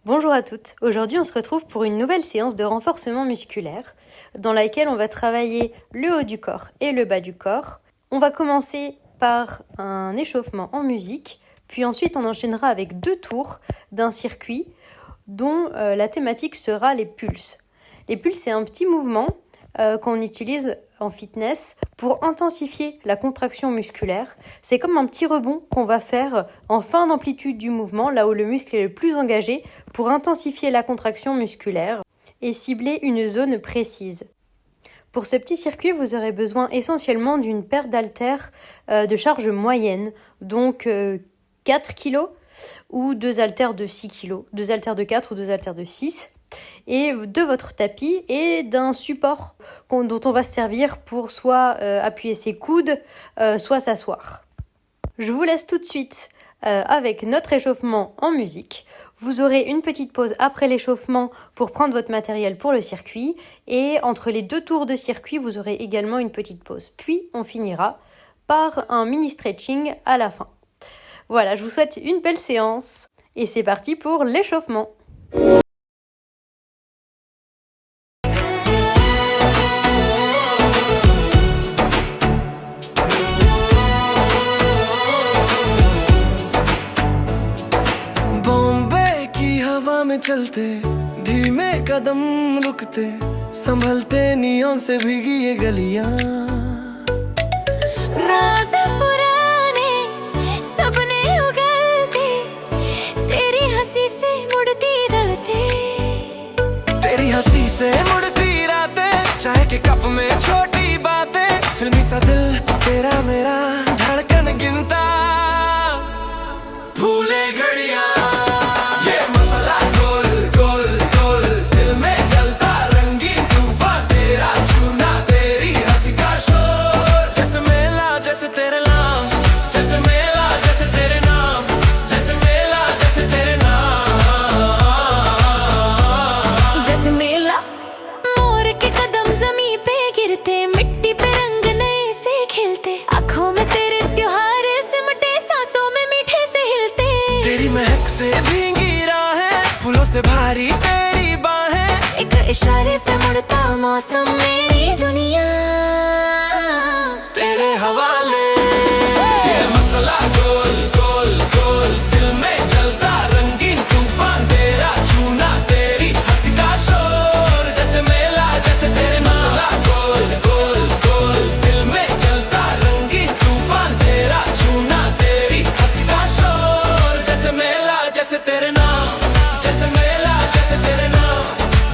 Bonjour à toutes, aujourd'hui on se retrouve pour une nouvelle séance de renforcement musculaire dans laquelle on va travailler le haut du corps et le bas du corps. On va commencer par un échauffement en musique, puis ensuite on enchaînera avec 2 tours d'un circuit dont la thématique sera les pulses. Les pulses, c'est un petit mouvement qu'on utilise en fitness pour intensifier la contraction musculaire. C'est comme un petit rebond qu'on va faire en fin d'amplitude du mouvement, là où le muscle est le plus engagé, pour intensifier la contraction musculaire et cibler une zone précise. Pour ce petit circuit, vous aurez besoin essentiellement d'une paire d'haltères de charge moyenne, donc 4 kg ou 2 haltères de 6 kg, 2 haltères de 4 ou 2 haltères de 6 et de votre tapis et d'un support dont on va se servir pour soit appuyer ses coudes, soit s'asseoir. Je vous laisse tout de suite avec notre échauffement en musique. Vous aurez une petite pause après l'échauffement pour prendre votre matériel pour le circuit et entre les 2 tours de circuit, vous aurez également une petite pause. Puis on finira par un mini stretching à la fin. Voilà, je vous souhaite une belle séance et c'est parti pour l'échauffement. में चलते धीमे कदम रुकते संभलते नियों से भीगी ये गलियां राज़ पुराने सपने उगलते तेरी हंसी से मुड़ती रलते तेरी हंसी से मुड़ती रातें चाय के कप में छोटी बातें फिल्मी सा दिल तेरा मेरा धड़कन गिनता भूले घड़ियां से भींगी राहें फूलों से भारी तेरी बाहें एक इशारे पे मुड़ता मौसम मेरी दुनिया तेरे हवाले ये मसला गोल गोल गोल दिल में जलता रंगीन तूफान तेरा छूना तेरी हंसी का शोर जैसे मेला जैसे तेरे मसला गोल गोल गोल दिल में जलता रंगीन तूफान तेरा छूना तेरी हंसी का शोर जैसे मेला जैसे तेरे नाम जैसे मेला जैसे तेरे नाम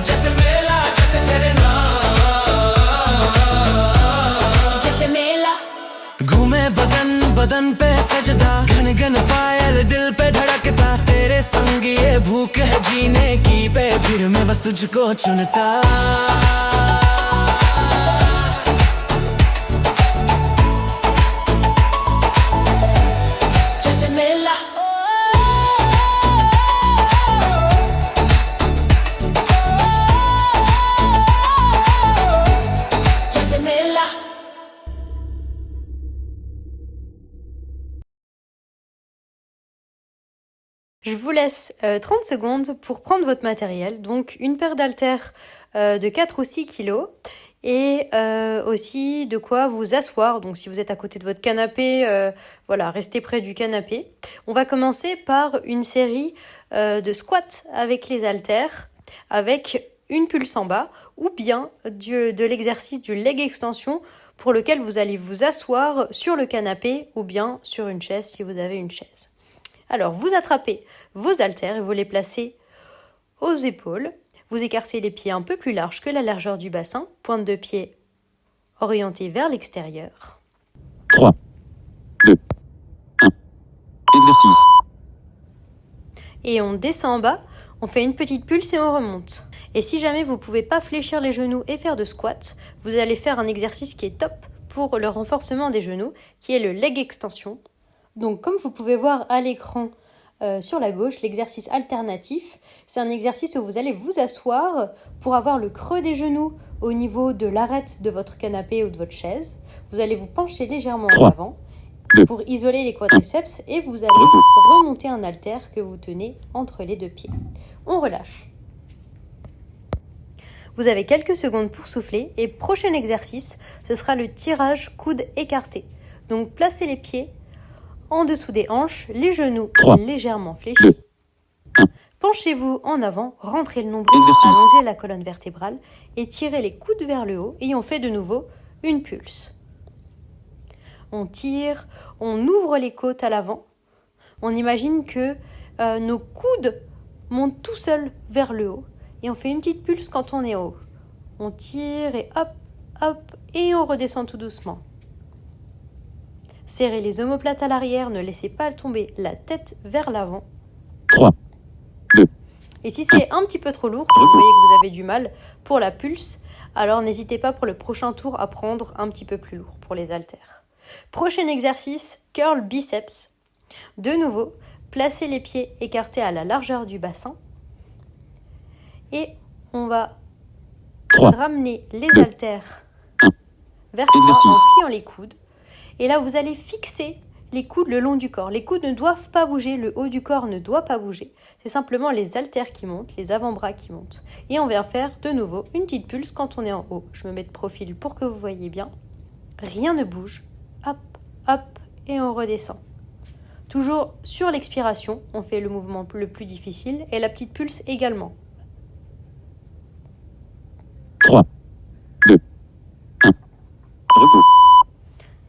जैसे मेला जैसे तेरे नाम जैसे मेला घूमे बदन बदन पे सजदा घन घन पायल दिल पे धड़कता तेरे संग ये भूख है जीने की पे फिर मैं बस तुझको चुनता जैसे मेला Je vous laisse 30 secondes pour prendre votre matériel, donc une paire d'haltères de 4 ou 6 kg et aussi de quoi vous asseoir. Donc si vous êtes à côté de votre canapé, voilà, restez près du canapé. On va commencer par une série de squats avec les haltères, avec une pulse en bas ou bien de l'exercice du leg extension pour lequel vous allez vous asseoir sur le canapé ou bien sur une chaise si vous avez une chaise. Alors, vous attrapez vos haltères et vous les placez aux épaules. Vous écartez les pieds un peu plus larges que la largeur du bassin. Pointe de pied orientée vers l'extérieur. 3, 2, 1. Exercice. Et on descend en bas, on fait une petite pulse et on remonte. Et si jamais vous ne pouvez pas fléchir les genoux et faire de squat, vous allez faire un exercice qui est top pour le renforcement des genoux, qui est le leg extension. Donc comme vous pouvez voir à l'écran sur la gauche, l'exercice alternatif, c'est un exercice où vous allez vous asseoir pour avoir le creux des genoux au niveau de l'arête de votre canapé ou de votre chaise. Vous allez vous pencher légèrement en avant 2, pour isoler les quadriceps et vous allez remonter un haltère que vous tenez entre les deux pieds. On relâche. Vous avez quelques secondes pour souffler et prochain exercice, ce sera le tirage coude écarté. Donc placez les pieds en dessous des hanches, les genoux 3, légèrement fléchis. 2, Penchez-vous en avant, rentrez le nombril, Exercice. allongez la colonne vertébrale et tirez les coudes vers le haut et on fait de nouveau une pulse. On tire, on ouvre les côtes à l'avant. On imagine que nos coudes montent tout seuls vers le haut et on fait une petite pulse quand on est haut. On tire et hop, hop et on redescend tout doucement. Serrez les omoplates à l'arrière, ne laissez pas tomber la tête vers l'avant. 3, 2, Et si c'est un petit peu trop lourd, que vous voyez que vous avez du mal pour la pulse, alors n'hésitez pas pour le prochain tour à prendre un petit peu plus lourd pour les haltères. Prochain exercice, curl biceps. De nouveau, placez les pieds écartés à la largeur du bassin et on va 3, ramener les 2, haltères vers soi Exercice. en pliant les coudes. Et là, vous allez fixer les coudes le long du corps. Les coudes ne doivent pas bouger, le haut du corps ne doit pas bouger. C'est simplement les haltères qui montent, les avant-bras qui montent. Et on vient faire de nouveau une petite pulse quand on est en haut. Je me mets de profil pour que vous voyez bien. Rien ne bouge. Hop, hop, et on redescend. Toujours sur l'expiration, on fait le mouvement le plus difficile et la petite pulse également. 3, 2, 1. Repos.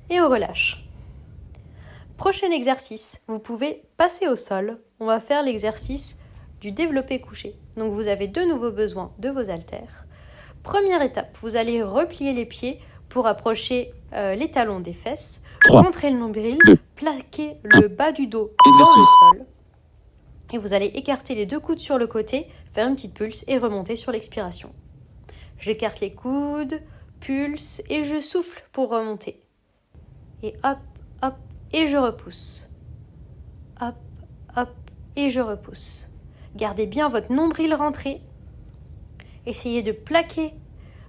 Et on relâche. Prochain exercice, vous pouvez passer au sol. On va faire l'exercice du développé couché. Donc vous avez de nouveau besoin de vos haltères. Première étape, vous allez replier les pieds pour approcher les talons des fesses, 3, rentrer le nombril, 2, plaquer le bas du dos Exercice. dans le sol. Et vous allez écarter les deux coudes sur le côté, faire une petite pulse et remonter sur l'expiration. J'écarte les coudes, pulse et je souffle pour remonter. Et hop, hop, et je repousse. Hop, hop, et je repousse. Gardez bien votre nombril rentré. Essayez de plaquer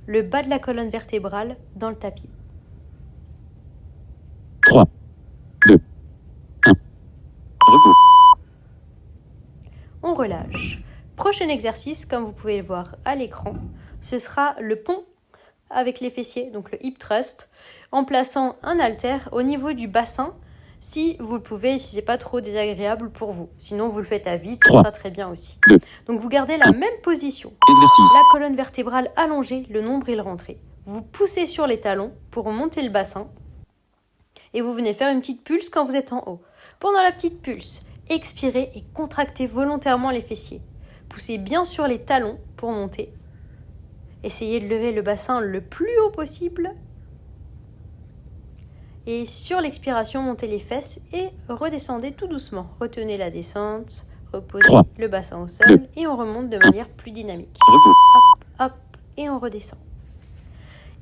le bas de la colonne vertébrale dans le tapis. 3, 2, 1. Repos. On relâche. Prochain exercice, comme vous pouvez le voir à l'écran, ce sera le pont avec les fessiers, donc le hip thrust, en plaçant un haltère au niveau du bassin, si vous le pouvez, si c'est pas trop désagréable pour vous. Sinon, vous le faites à vide, ce 3, sera très bien aussi. 2, Donc, vous gardez la même position. Exercice. La colonne vertébrale allongée, le nombril rentré. Vous poussez sur les talons pour monter le bassin et vous venez faire une petite pulse quand vous êtes en haut. Pendant la petite pulse, expirez et contractez volontairement les fessiers. Poussez bien sur les talons pour monter. Essayez de lever le bassin le plus haut possible. Et sur l'expiration, montez les fesses et redescendez tout doucement. Retenez la descente, reposez 3, le bassin au sol 2, et on remonte de manière plus dynamique. Repos. Hop, et on redescend.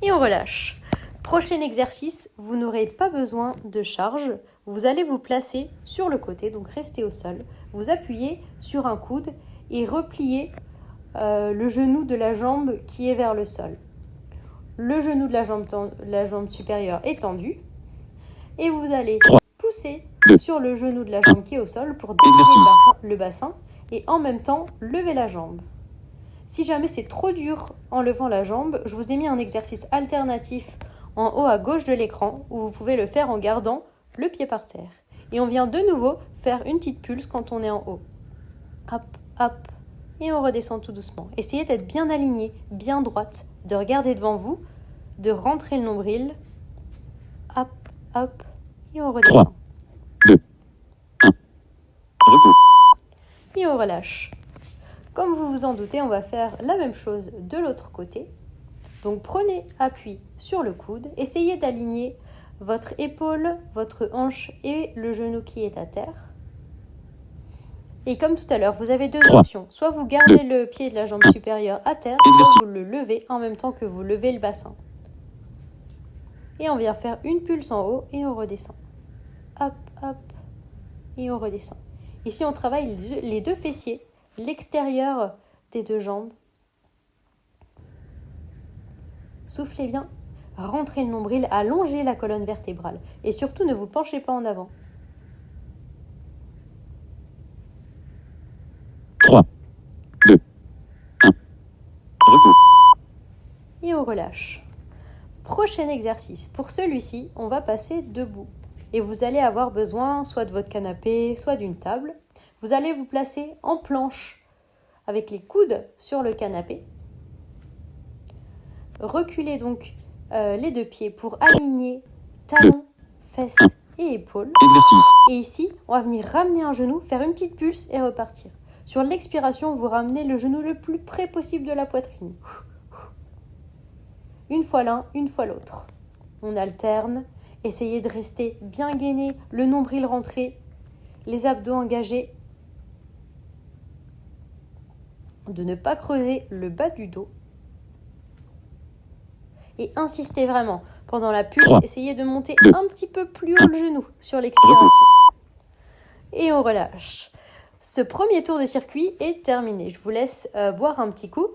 Et on relâche. Prochain exercice, vous n'aurez pas besoin de charge. Vous allez vous placer sur le côté, donc restez au sol. Vous appuyez sur un coude et repliez le genou de la jambe qui est vers le sol. Le genou de la jambe supérieure est tendu. Et vous allez 3, pousser 2, sur le genou de la jambe qui est au sol pour décaler Exercice. le bassin et en même temps lever la jambe. Si jamais c'est trop dur en levant la jambe, je vous ai mis un exercice alternatif en haut à gauche de l'écran où vous pouvez le faire en gardant le pied par terre. Et on vient de nouveau faire une petite pulse quand on est en haut. Hop, hop, et on redescend tout doucement. Essayez d'être bien aligné, bien droite, de regarder devant vous, de rentrer le nombril. Hop, hop, et on 3, redescend. 2, 1. Repos. Et on relâche. Comme vous vous en doutez, on va faire la même chose de l'autre côté. Donc prenez appui sur le coude, essayez d'aligner votre épaule, votre hanche et le genou qui est à terre. Et comme tout à l'heure, vous avez deux 3, options. Soit vous gardez le pied de la jambe supérieure à terre, Exercice. soit vous le levez en même temps que vous levez le bassin. Et on vient faire une pulse en haut et on redescend. Hop, hop, et on redescend. Ici, on travaille les deux fessiers, l'extérieur des deux jambes. Soufflez bien, rentrez le nombril, allongez la colonne vertébrale. Et surtout, ne vous penchez pas en avant. 3, 2, 1. Repos. Et on relâche. Prochain exercice. Pour celui-ci, on va passer debout. Et vous allez avoir besoin soit de votre canapé, soit d'une table. Vous allez vous placer en planche avec les coudes sur le canapé. Reculez donc les deux pieds pour aligner talons, fesses et épaules. Exercice. Et ici, on va venir ramener un genou, faire une petite pulse et repartir. Sur l'expiration, vous ramenez le genou le plus près possible de la poitrine. Une fois l'un, une fois l'autre. On alterne. Essayez de rester bien gainé, le nombril rentré, les abdos engagés. De ne pas creuser le bas du dos. Et insistez vraiment. Pendant la pulse, 3, essayez de monter 2, un petit peu plus haut le genou sur l'expiration. Et on relâche. Ce premier tour de circuit est terminé. Je vous laisse boire un petit coup.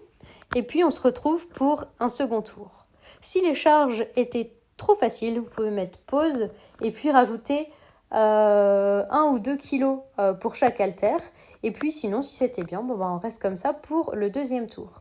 Et puis on se retrouve pour un second tour. Si les charges étaient trop faciles, vous pouvez mettre pause et puis rajouter 1 ou 2 kilos pour chaque haltère. Et puis sinon, si c'était bien, bon, on reste comme ça pour le deuxième tour.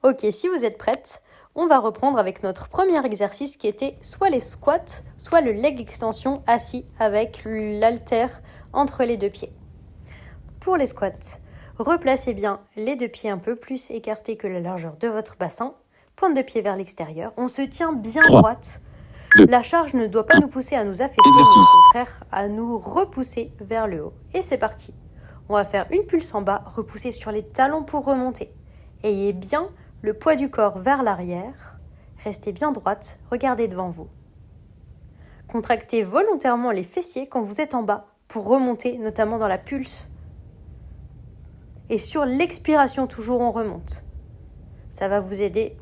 Ok, si vous êtes prête, on va reprendre avec notre premier exercice qui était soit les squats, soit le leg extension assis avec l'haltère entre les deux pieds. Pour les squats, replacez bien les deux pieds un peu plus écartés que la largeur de votre bassin, pointe de pied vers l'extérieur. On se tient bien 3, droite. 2, La charge ne doit pas nous pousser à nous affaisser, mais Exercice. au contraire à nous repousser vers le haut. Et c'est parti. On va faire une pulse en bas, repousser sur les talons pour remonter. Ayez bien le poids du corps vers l'arrière. Restez bien droite, regardez devant vous. Contractez volontairement les fessiers quand vous êtes en bas pour remonter, notamment dans la pulse. Et sur l'expiration, toujours on remonte. Ça va vous aider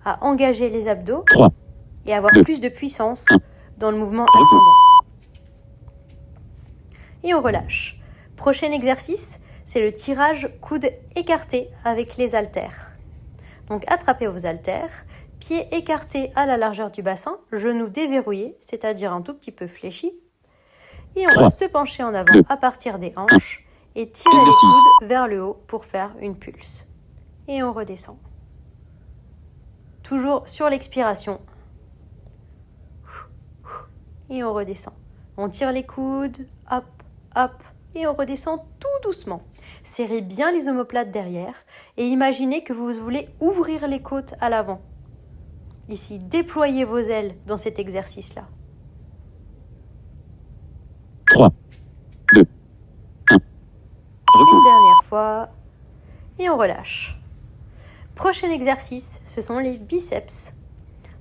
à engager les abdos 3, et avoir 2, plus de puissance dans le mouvement Repos. ascendant. Et on relâche. Prochain exercice, c'est le tirage coude écarté avec les haltères. Donc attrapez vos haltères, pieds écartés à la largeur du bassin, genoux déverrouillés, c'est-à-dire un tout petit peu fléchis. Et on 3, va se pencher en avant 2, à partir des hanches et tirer Exercice. les coudes vers le haut pour faire une pulse. Et on redescend. Toujours sur l'expiration. Et on redescend. On tire les coudes, hop, hop, et on redescend tout doucement. Serrez bien les omoplates derrière et imaginez que vous voulez ouvrir les côtes à l'avant. Ici, déployez vos ailes dans cet exercice-là. 3, 2, 1. Repos. Une dernière fois et on relâche. Prochain exercice, ce sont les biceps.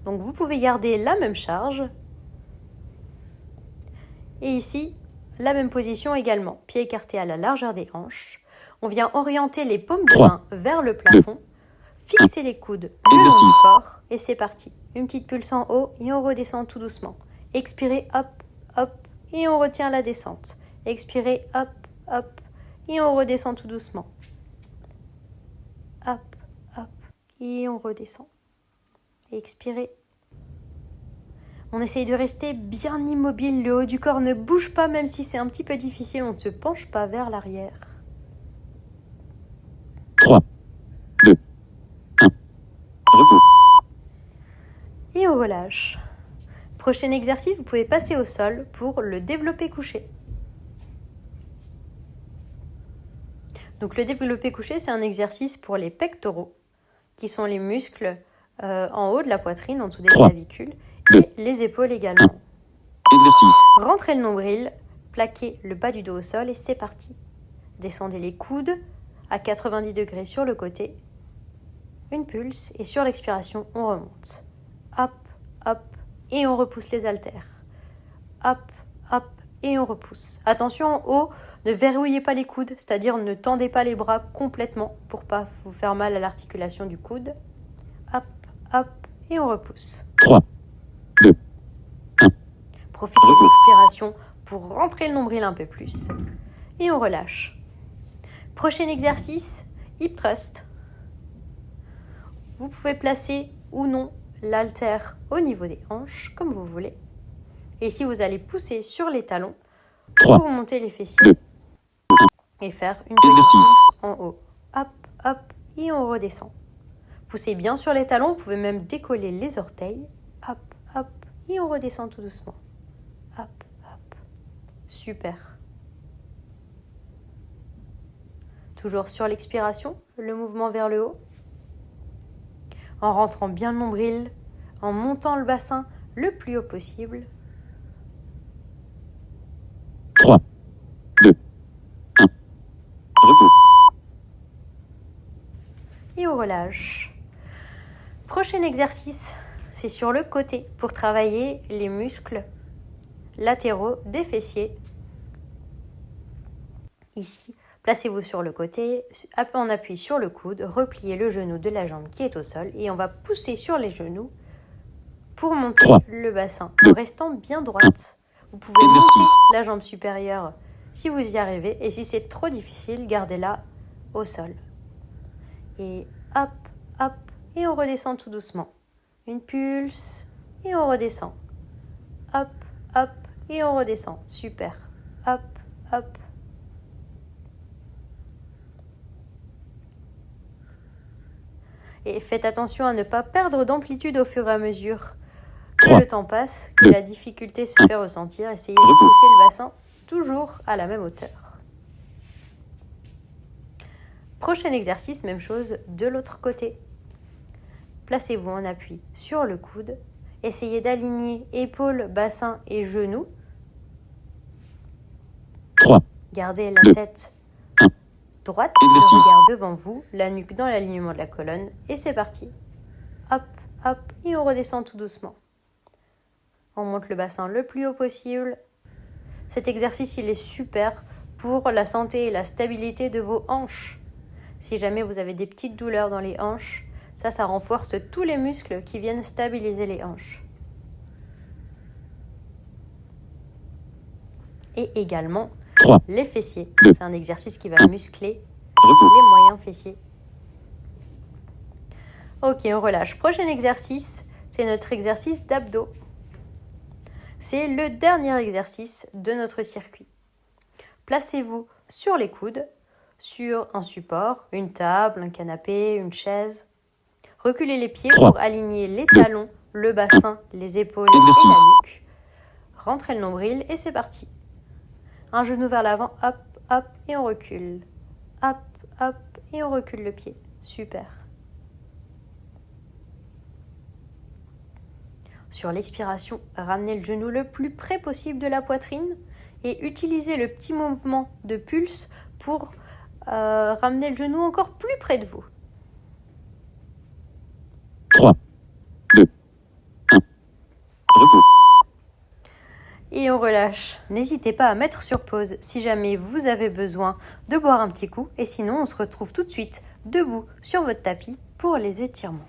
Donc vous pouvez garder la même charge. Et ici, la même position également. Pieds écartés à la largeur des hanches. On vient orienter les paumes de 3, main vers le plafond. Fixez les coudes le long du Exercice. corps. Et c'est parti. Une petite pulse en haut et on redescend tout doucement. Expirez, hop, hop. Et on retient la descente. Expirez, hop, hop. Et on redescend tout doucement. Hop, hop. Et on redescend. Expirez. On essaye de rester bien immobile. Le haut du corps ne bouge pas, même si c'est un petit peu difficile. On ne se penche pas vers l'arrière. 3, 2, 1. Repos. Et on relâche. Prochain exercice, vous pouvez passer au sol pour le développé couché. Donc le développé couché, c'est un exercice pour les pectoraux, qui sont les muscles en haut de la poitrine, en dessous des 3, clavicules, et les épaules également. Exercice. Rentrez le nombril, plaquez le bas du dos au sol et c'est parti. Descendez les coudes à 90 degrés sur le côté. Une pulse et sur l'expiration, on remonte. Hop, hop, et on repousse les haltères. Hop, hop, et on repousse. Attention en haut, ne verrouillez pas les coudes, c'est-à-dire ne tendez pas les bras complètement pour pas vous faire mal à l'articulation du coude. Hop, hop, et on repousse. 3, 2, Profitez de l'expiration pour rentrer le nombril un peu plus. Et on relâche. Prochain exercice, hip thrust. Vous pouvez placer ou non l'haltère au niveau des hanches, comme vous voulez. Et ici, vous allez pousser sur les talons 3, pour monter les fessiers 2, et faire une petite Exercice. pousse en haut. Hop, hop, et on redescend. Poussez bien sur les talons, vous pouvez même décoller les orteils. Hop, hop, et on redescend tout doucement. Hop, hop. Super. Toujours sur l'expiration, le mouvement vers le haut. En rentrant bien le nombril, en montant le bassin le plus haut possible. 3, 2, 1. Repos. Et on relâche. Prochain exercice, c'est sur le côté pour travailler les muscles latéraux des fessiers. Ici, placez-vous sur le côté, on appuie sur le coude, repliez le genou de la jambe qui est au sol et on va pousser sur les genoux pour monter 3, le bassin en 2, restant bien droite. Vous pouvez Exercice. monter la jambe supérieure si vous y arrivez et si c'est trop difficile, gardez-la au sol. Et hop, hop, et on redescend tout doucement. Une pulse et on redescend. Hop, hop, et on redescend. Super. Hop, hop. Et faites attention à ne pas perdre d'amplitude au fur et à mesure que 3, le temps passe, que 2, la difficulté se fait ressentir. Essayez de pousser le bassin toujours à la même hauteur. Prochain exercice, même chose de l'autre côté. Placez-vous en appui sur le coude. Essayez d'aligner épaules, bassin et genoux. 3, Gardez la 2, tête 1. droite, Exercice. le regard devant vous, la nuque dans l'alignement de la colonne. Et c'est parti. Hop, hop, et on redescend tout doucement. On monte le bassin le plus haut possible. Cet exercice, il est super pour la santé et la stabilité de vos hanches. Si jamais vous avez des petites douleurs dans les hanches, ça renforce tous les muscles qui viennent stabiliser les hanches. Et également 3, les fessiers. 2, C'est un exercice qui va muscler repos. les moyens fessiers. Ok, on relâche. Prochain exercice, c'est notre exercice d'abdos. C'est le dernier exercice de notre circuit. Placez-vous sur les coudes, sur un support, une table, un canapé, une chaise. Reculez les pieds 3, pour aligner les 2, talons, le bassin, les épaules Exercice. et la nuque. Rentrez le nombril et c'est parti. Un genou vers l'avant, hop, hop, et on recule. Hop, hop, et on recule le pied. Super. Sur l'expiration, ramenez le genou le plus près possible de la poitrine et utilisez le petit mouvement de pulse pour ramener le genou encore plus près de vous. 3, 2, 1. Repos. Et on relâche. N'hésitez pas à mettre sur pause si jamais vous avez besoin de boire un petit coup. Et sinon, on se retrouve tout de suite debout sur votre tapis pour les étirements.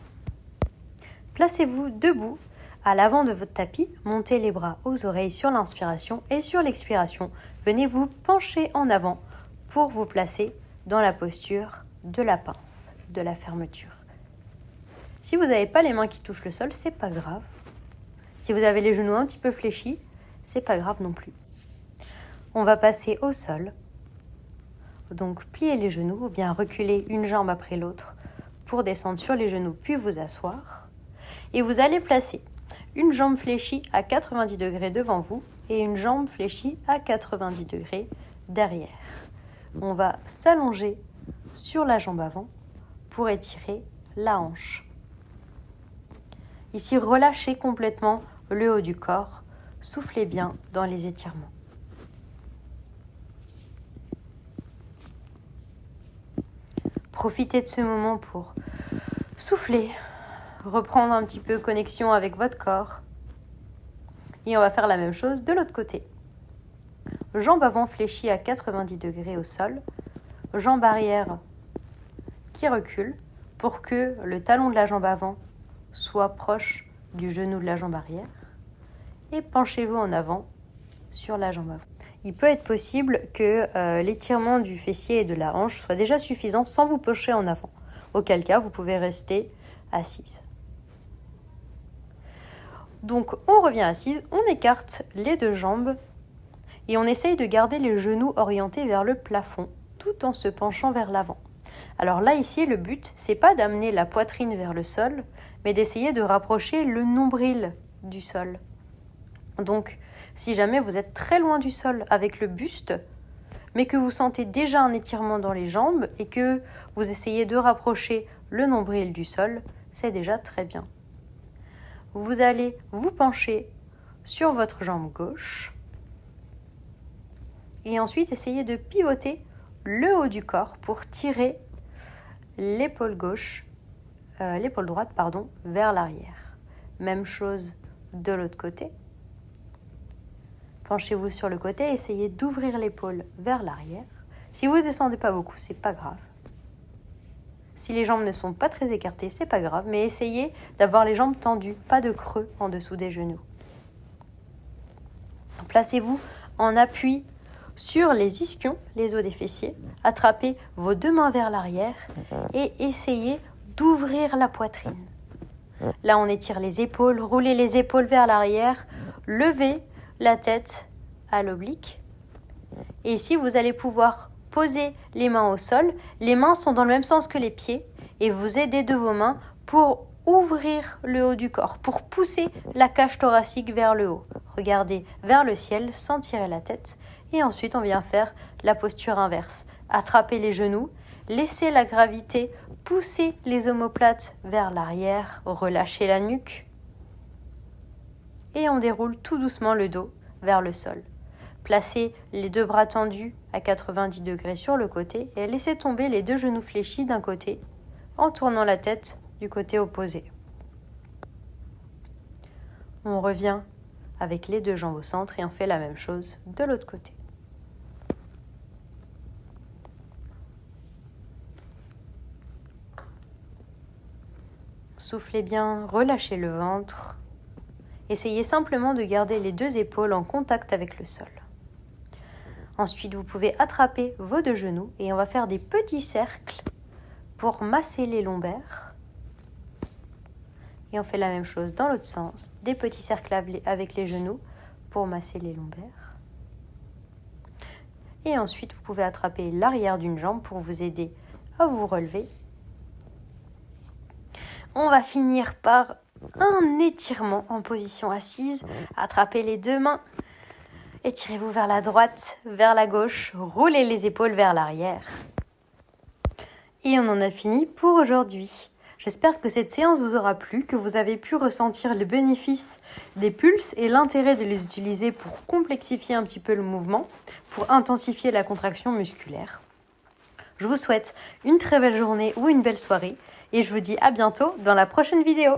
Placez-vous debout à l'avant de votre tapis. Montez les bras aux oreilles sur l'inspiration et sur l'expiration. Venez vous pencher en avant pour vous placer dans la posture de la pince, de la fermeture. Si vous n'avez pas les mains qui touchent le sol, c'est pas grave. Si vous avez les genoux un petit peu fléchis, c'est pas grave non plus. On va passer au sol. Donc pliez les genoux ou bien reculez une jambe après l'autre pour descendre sur les genoux puis vous asseoir. Et vous allez placer une jambe fléchie à 90 degrés devant vous et une jambe fléchie à 90 degrés derrière. On va s'allonger sur la jambe avant pour étirer la hanche. Ici, relâchez complètement le haut du corps. Soufflez bien dans les étirements. Profitez de ce moment pour souffler, reprendre un petit peu connexion avec votre corps. Et on va faire la même chose de l'autre côté. Jambe avant fléchie à 90 degrés au sol. Jambe arrière qui recule pour que le talon de la jambe avant soit proche du genou de la jambe arrière. Et penchez-vous en avant sur la jambe avant. Il peut être possible que l'étirement du fessier et de la hanche soit déjà suffisant sans vous pencher en avant. Auquel cas, vous pouvez rester assise. Donc, on revient assise, on écarte les deux jambes et on essaye de garder les genoux orientés vers le plafond tout en se penchant vers l'avant. Alors là, ici, le but, c'est pas d'amener la poitrine vers le sol, mais d'essayer de rapprocher le nombril du sol. Donc, si jamais vous êtes très loin du sol avec le buste, mais que vous sentez déjà un étirement dans les jambes et que vous essayez de rapprocher le nombril du sol, c'est déjà très bien. Vous allez vous pencher sur votre jambe gauche et ensuite essayer de pivoter le haut du corps pour tirer l'épaule droite, vers l'arrière. Même chose de l'autre côté. Penchez-vous sur le côté, essayez d'ouvrir l'épaule vers l'arrière. Si vous ne descendez pas beaucoup, c'est pas grave. Si les jambes ne sont pas très écartées, c'est pas grave, mais essayez d'avoir les jambes tendues, pas de creux en dessous des genoux. Placez-vous en appui sur les ischions, les os des fessiers. Attrapez vos deux mains vers l'arrière et essayez d'ouvrir la poitrine. Là, on étire les épaules, roulez les épaules vers l'arrière, levez la tête à l'oblique. Et ici, vous allez pouvoir poser les mains au sol. Les mains sont dans le même sens que les pieds et vous aidez de vos mains pour ouvrir le haut du corps, pour pousser la cage thoracique vers le haut. Regardez vers le ciel sans tirer la tête. Et ensuite, on vient faire la posture inverse. Attrapez les genoux, laissez la gravité pousser les omoplates vers l'arrière, relâchez la nuque. Et on déroule tout doucement le dos vers le sol. Placez les deux bras tendus à 90 degrés sur le côté et laissez tomber les deux genoux fléchis d'un côté en tournant la tête du côté opposé. On revient avec les deux jambes au centre et on fait la même chose de l'autre côté. Soufflez bien, relâchez le ventre. Essayez simplement de garder les deux épaules en contact avec le sol. Ensuite, vous pouvez attraper vos deux genoux et on va faire des petits cercles pour masser les lombaires. Et on fait la même chose dans l'autre sens, des petits cercles avec les genoux pour masser les lombaires. Et ensuite, vous pouvez attraper l'arrière d'une jambe pour vous aider à vous relever. On va finir par un étirement en position assise. Attrapez les deux mains. Étirez-vous vers la droite, vers la gauche. Roulez les épaules vers l'arrière. Et on en a fini pour aujourd'hui. J'espère que cette séance vous aura plu, que vous avez pu ressentir les bénéfices des pulses et l'intérêt de les utiliser pour complexifier un petit peu le mouvement, pour intensifier la contraction musculaire. Je vous souhaite une très belle journée ou une belle soirée et je vous dis à bientôt dans la prochaine vidéo.